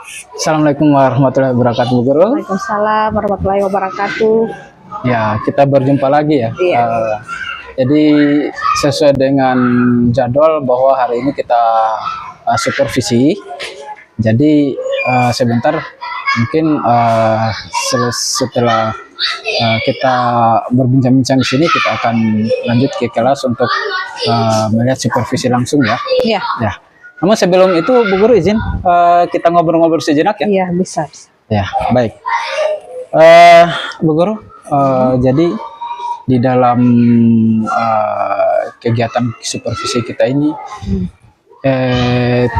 Assalamualaikum warahmatullahi wabarakatuh, Bu Guru. Waalaikumsalam warahmatullahi wabarakatuh. Ya, kita berjumpa lagi ya. Iya. Jadi sesuai dengan jadwal bahwa hari ini kita supervisi. Jadi sebentar mungkin setelah kita berbincang-bincang di sini, kita akan lanjut ke kelas untuk melihat supervisi langsung ya. Iya. Ya. Namun sebelum itu, Bu Guru izin kita ngobrol-ngobrol sejenak ya. Iya, bisa. Ya, baik. Bu Guru, jadi di dalam kegiatan supervisi kita ini,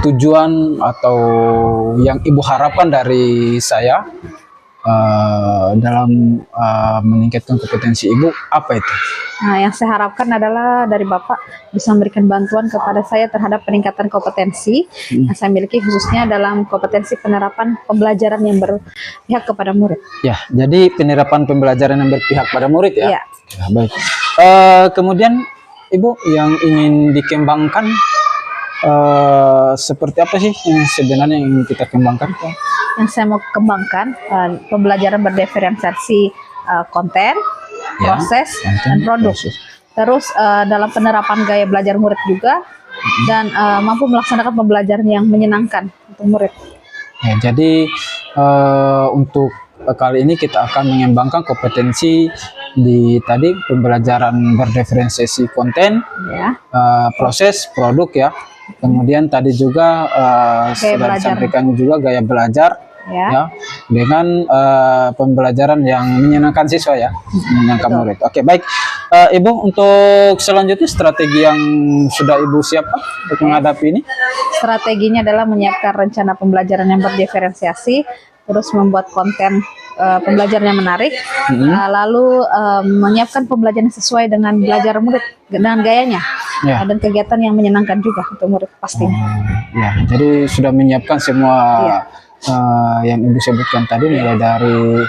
tujuan atau yang Ibu harapkan dari saya dalam meningkatkan kompetensi Ibu apa itu? Nah, yang saya harapkan adalah dari Bapak bisa memberikan bantuan kepada saya terhadap peningkatan kompetensi yang saya miliki, khususnya dalam kompetensi penerapan pembelajaran yang berpihak kepada murid. Ya, jadi penerapan pembelajaran yang berpihak pada murid ya. Iya. Ya, baik. Kemudian Ibu yang ingin dikembangkan seperti apa sih yang sebenarnya ingin kita kembangkan? Yang saya mau kembangkan pembelajaran berdiferensiasi konten, Ya, proses, konten, dan produk. proses. Terus dalam penerapan gaya belajar murid juga, dan mampu melaksanakan pembelajaran yang menyenangkan untuk murid. Ya, jadi untuk kali ini kita akan mengembangkan kompetensi di tadi pembelajaran berdiferensiasi konten, Ya. proses, produk ya. Kemudian tadi juga sudah disampaikan juga gaya belajar ya, dengan pembelajaran yang menyenangkan siswa ya, menyenangkan murid. Oke, baik. Ibu, untuk selanjutnya strategi yang sudah Ibu siapkan untuk menghadapi ini? Strateginya adalah menyiapkan rencana pembelajaran yang berdiferensiasi, terus membuat konten pembelajaran yang menarik, lalu menyiapkan pembelajaran sesuai dengan belajar murid dengan gayanya, dan kegiatan yang menyenangkan juga untuk murid pastinya. Ya, jadi sudah menyiapkan semua yang Ibu sebutkan tadi, mulai dari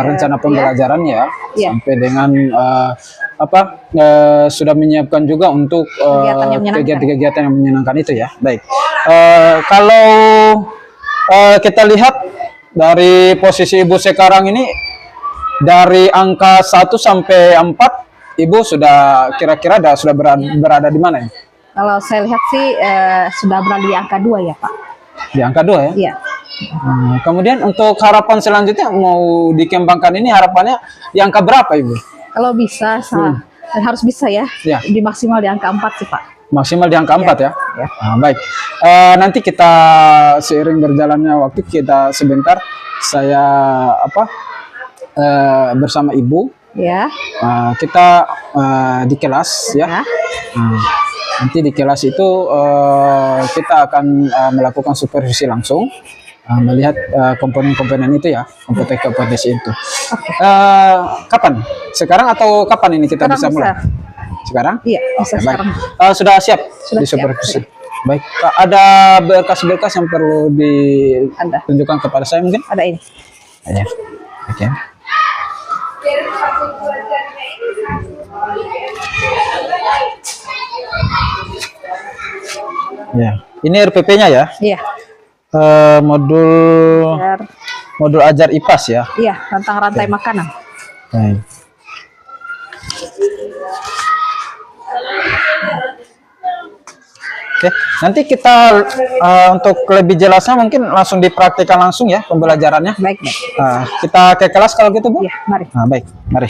rencana pembelajaran ya, sampai dengan sudah menyiapkan juga untuk kegiatan-kegiatan yang menyenangkan itu ya. Baik. Kalau kita lihat dari posisi Ibu sekarang ini, dari angka 1 sampai 4, Ibu sudah kira-kira sudah berada di mana ya? Kalau saya lihat sih sudah berada di angka 2 ya, Pak. Di angka 2 ya? Iya. Kemudian untuk harapan selanjutnya mau dikembangkan ini, harapannya di angka berapa Ibu? Kalau bisa, dan harus bisa ya, di maksimal di angka 4 sih Pak. Maksimal di angka 4 ya? Baik. Nanti kita seiring berjalannya waktu, kita sebentar saya bersama Ibu ya, kita di kelas ya. Nanti di kelas itu kita akan melakukan supervisi langsung, melihat komponen-komponen itu ya, kompetensi itu. Kapan? Sekarang atau kapan ini kita bisa mulai? Sekarang? Iya, bisa sekarang. Sudah siap di supervisi? Baik. Ada berkas-berkas yang perlu ditunjukkan kepada saya mungkin? Ada ini. Ya. Oke. Ya, ini RPP-nya ya? Iya. Modul ajar IPAS ya? Iya, tentang rantai makanan. Baik. Oke, nanti kita untuk lebih jelasnya mungkin langsung dipraktikkan langsung ya pembelajarannya. Baik. Kita ke kelas kalau gitu, Bu? Iya, mari. Baik, mari.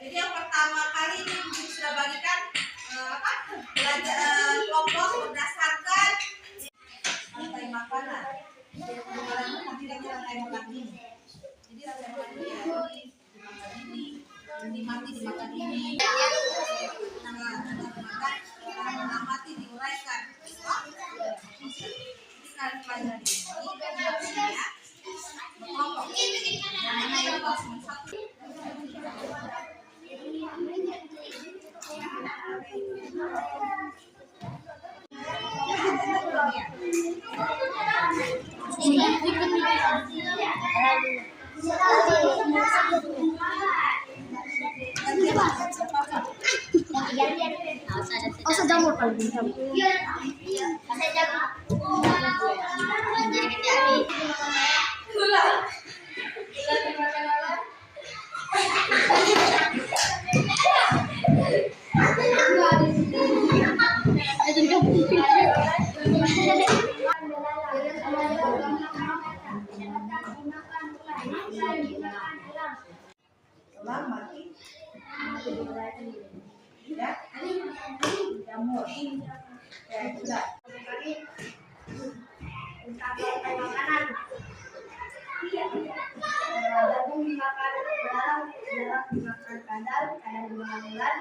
Jadi yang pertama kali ini Ibu sudah bagikan belajar kelompok berdasarkan rantai makanan. Nanti rantai makan ini. Jadi rantai makan ini dimakan ini, dimakan ini. Mengamati, diuraikan. Jadi kalian pelajari ini ya. Berkelompok. Yang mana yang langsung satu. Thank you. Oh, sejamur paling jamur. Jagung dimakan belarang, belarang dimakan kadal, kadal dimakan ular,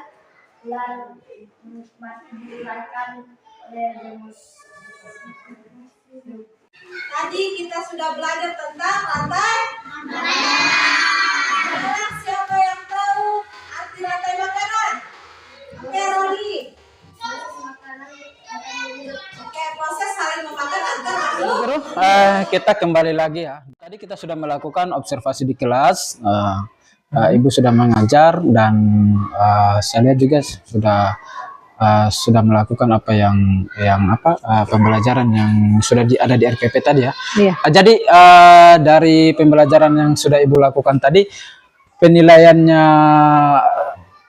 ular mati dilahirkan oleh Demus. Tadi kita sudah belajar tentang rantai makanan. Siapa yang tahu arti rantai makanan? Peroli. Oke, proses saling memakan antar makhluk. Guru, kita kembali lagi ya. Tadi kita sudah melakukan observasi di kelas. Ibu sudah mengajar dan saya lihat juga sudah melakukan pembelajaran yang sudah ada di RPP tadi ya. Iya. Jadi dari pembelajaran yang sudah Ibu lakukan tadi, penilaiannya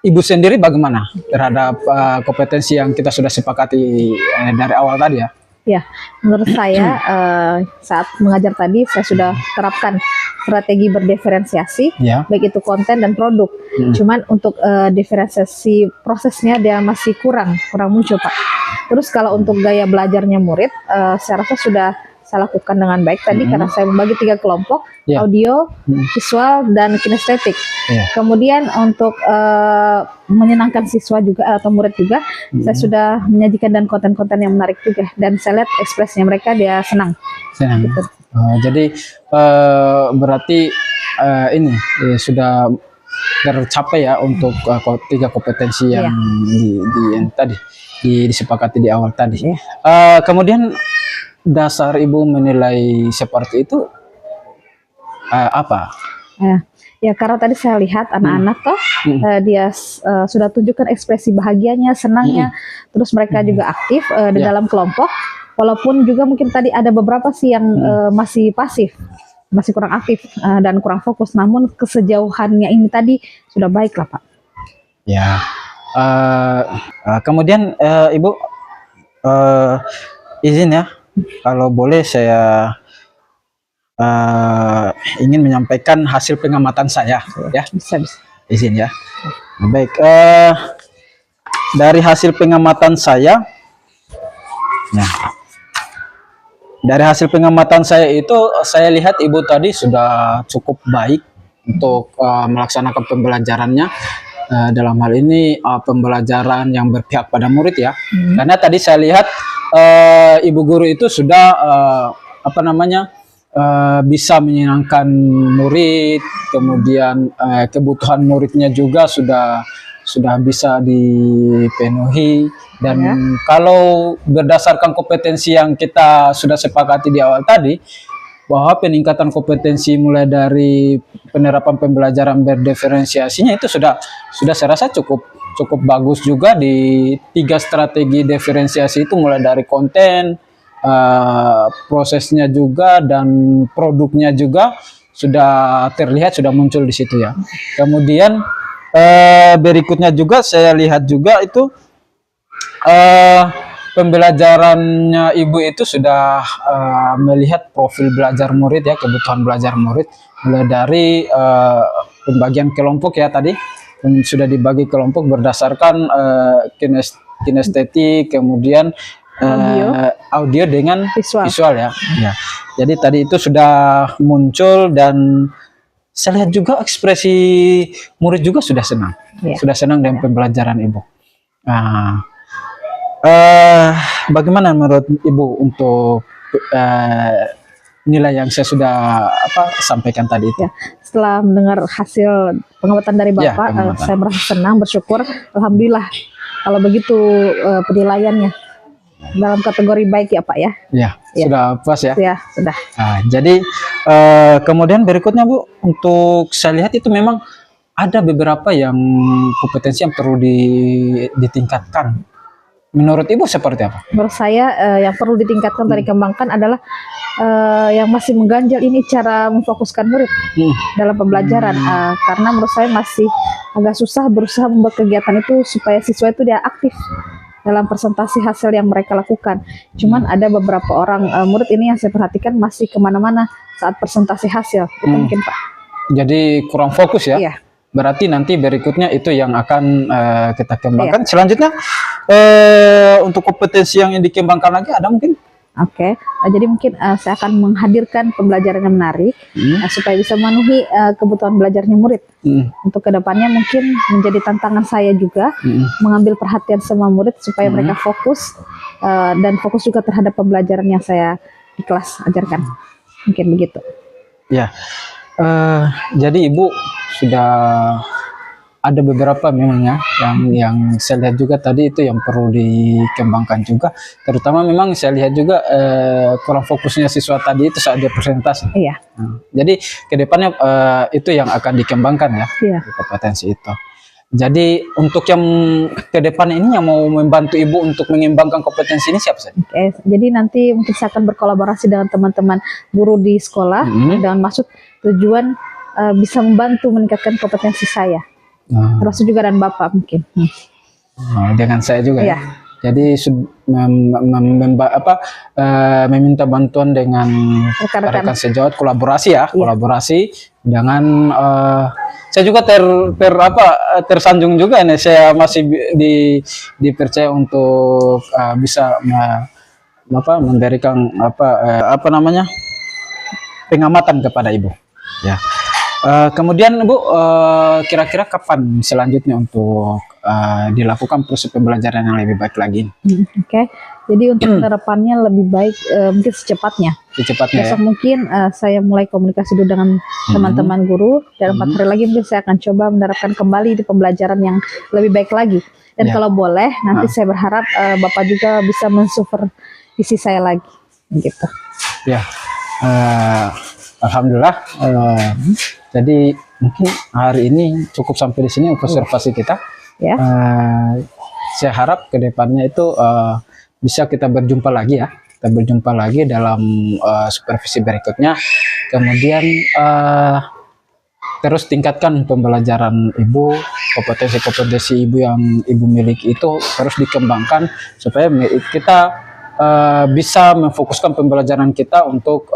Ibu sendiri bagaimana terhadap kompetensi yang kita sudah sepakati dari awal tadi ya? Ya, menurut saya saat mengajar tadi saya sudah terapkan strategi berdiferensiasi, Ya. baik itu konten dan produk. Cuman untuk diferensiasi prosesnya dia masih kurang muncul, Pak. Terus kalau untuk gaya belajarnya murid, saya rasa sudah saya lakukan dengan baik tadi karena saya membagi 3 kelompok, Ya. audio, visual, dan kinestetik. Ya. Kemudian untuk menyenangkan siswa juga atau murid juga, saya sudah menyajikan dan konten-konten yang menarik juga, dan saya lihat ekspresinya mereka dia senang. Senang. Gitu. Jadi berarti ini sudah tercapai ya untuk 3 kompetensi yang yang tadi disepakati di awal tadi. Kemudian dasar Ibu menilai seperti itu apa? Ya karena tadi saya lihat anak-anak toh dia sudah tunjukkan ekspresi bahagianya, senangnya, terus mereka juga aktif di dalam kelompok, walaupun juga mungkin tadi ada beberapa sih yang masih pasif, masih kurang aktif dan kurang fokus, namun kesejauhannya ini tadi sudah baik lah, Pak. Ya. Kemudian Ibu izin ya, kalau boleh saya ingin menyampaikan hasil pengamatan saya ya. Bisa. Izin ya. Baik, dari hasil pengamatan saya, dari hasil pengamatan saya itu saya lihat Ibu tadi sudah cukup baik untuk melaksanakan pembelajarannya. Dalam hal ini pembelajaran yang berpihak pada murid ya. Karena tadi saya lihat Ibu guru itu sudah bisa menyenangkan murid, kemudian kebutuhan muridnya juga sudah bisa dipenuhi, dan kalau berdasarkan kompetensi yang kita sudah sepakati di awal tadi, bahwa peningkatan kompetensi mulai dari penerapan pembelajaran berdiferensiasinya itu sudah saya rasa cukup bagus juga di 3 strategi diferensiasi itu, mulai dari konten, prosesnya juga, dan produknya juga sudah terlihat, sudah muncul di situ ya. Kemudian berikutnya juga saya lihat juga itu pembelajarannya Ibu itu sudah melihat profil belajar murid ya, kebutuhan belajar murid, mulai dari pembagian kelompok ya tadi, sudah dibagi kelompok berdasarkan kinestetik, kemudian audio dengan visual ya. Jadi tadi itu sudah muncul, dan saya lihat juga ekspresi murid juga sudah senang, dengan pembelajaran Ibu. Bagaimana menurut Ibu untuk nilai yang saya sudah sampaikan tadi itu? Setelah mendengar hasil pengamatan dari Bapak, saya merasa senang, bersyukur, alhamdulillah kalau begitu penilaiannya dalam kategori baik ya Pak ya. Ya. Sudah puas ya? Ya, sudah. Nah, jadi kemudian berikutnya Bu, untuk saya lihat itu memang ada beberapa yang kompetensi yang perlu ditingkatkan. Menurut Ibu seperti apa? Menurut saya yang perlu ditingkatkan dan dikembangkan adalah yang masih mengganjal ini cara memfokuskan murid dalam pembelajaran. Karena menurut saya masih agak susah berusaha membuat kegiatan itu supaya siswa itu dia aktif dalam presentasi hasil yang mereka lakukan. Cuman ada beberapa orang murid ini yang saya perhatikan masih kemana-mana saat presentasi hasil. Itu mungkin Pak. Jadi kurang fokus ya? Iya. Berarti nanti berikutnya itu yang akan kita kembangkan. Selanjutnya untuk kompetensi yang dikembangkan lagi ada mungkin? Oke, jadi mungkin saya akan menghadirkan pembelajaran yang menarik supaya bisa memenuhi kebutuhan belajarnya murid. Untuk kedepannya mungkin menjadi tantangan saya juga mengambil perhatian semua murid supaya mereka fokus dan fokus juga terhadap pembelajaran yang saya di kelas ajarkan. Mungkin begitu. Ya, jadi Ibu sudah ada beberapa memang ya yang saya lihat juga tadi itu yang perlu dikembangkan juga, terutama memang saya lihat juga kurang fokusnya siswa tadi itu saat dia presentasi. Iya. Jadi kedepannya itu yang akan dikembangkan ya, kompetensi itu. Jadi untuk yang kedepan ini yang mau membantu Ibu untuk mengembangkan kompetensi ini siapa saja? Oke, jadi nanti mungkin saya akan berkolaborasi dengan teman-teman guru di sekolah dengan maksud tujuan bisa membantu meningkatkan kompetensi saya. Termasuk juga dan Bapak mungkin. Dengan saya juga ya. Jadi meminta bantuan dengan rekan sejawat, kolaborasi ya, kolaborasi dengan saya juga tersanjung juga ini saya masih dipercaya untuk bisa memberikan pengamatan kepada Ibu. Ya. Kemudian Bu, kira-kira kapan selanjutnya untuk dilakukan proses pembelajaran yang lebih baik lagi? Oke, jadi untuk penerapannya lebih baik mungkin secepatnya. Besok mungkin saya mulai komunikasi dulu dengan teman-teman guru dan 4 hari lagi mungkin saya akan coba menerapkan kembali di pembelajaran yang lebih baik lagi. Dan kalau boleh nanti saya berharap Bapak juga bisa mensupervisi saya lagi, gitu. Ya, alhamdulillah. Jadi mungkin hari ini cukup sampai di sini observasi kita. Ya. Saya harap kedepannya itu bisa kita berjumpa lagi ya. Kita berjumpa lagi dalam supervisi berikutnya. Kemudian terus tingkatkan pembelajaran Ibu, kompetensi-kompetensi Ibu yang Ibu miliki itu terus dikembangkan supaya kita bisa memfokuskan pembelajaran kita untuk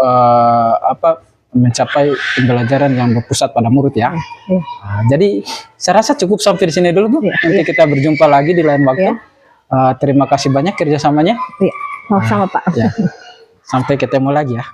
mencapai pembelajaran yang berpusat pada murid ya. Jadi saya rasa cukup sampai di sini dulu Bu. Nanti kita berjumpa lagi di lain waktu. Terima kasih banyak kerjasamanya. Sama-sama Pak. Sampai ketemu lagi ya.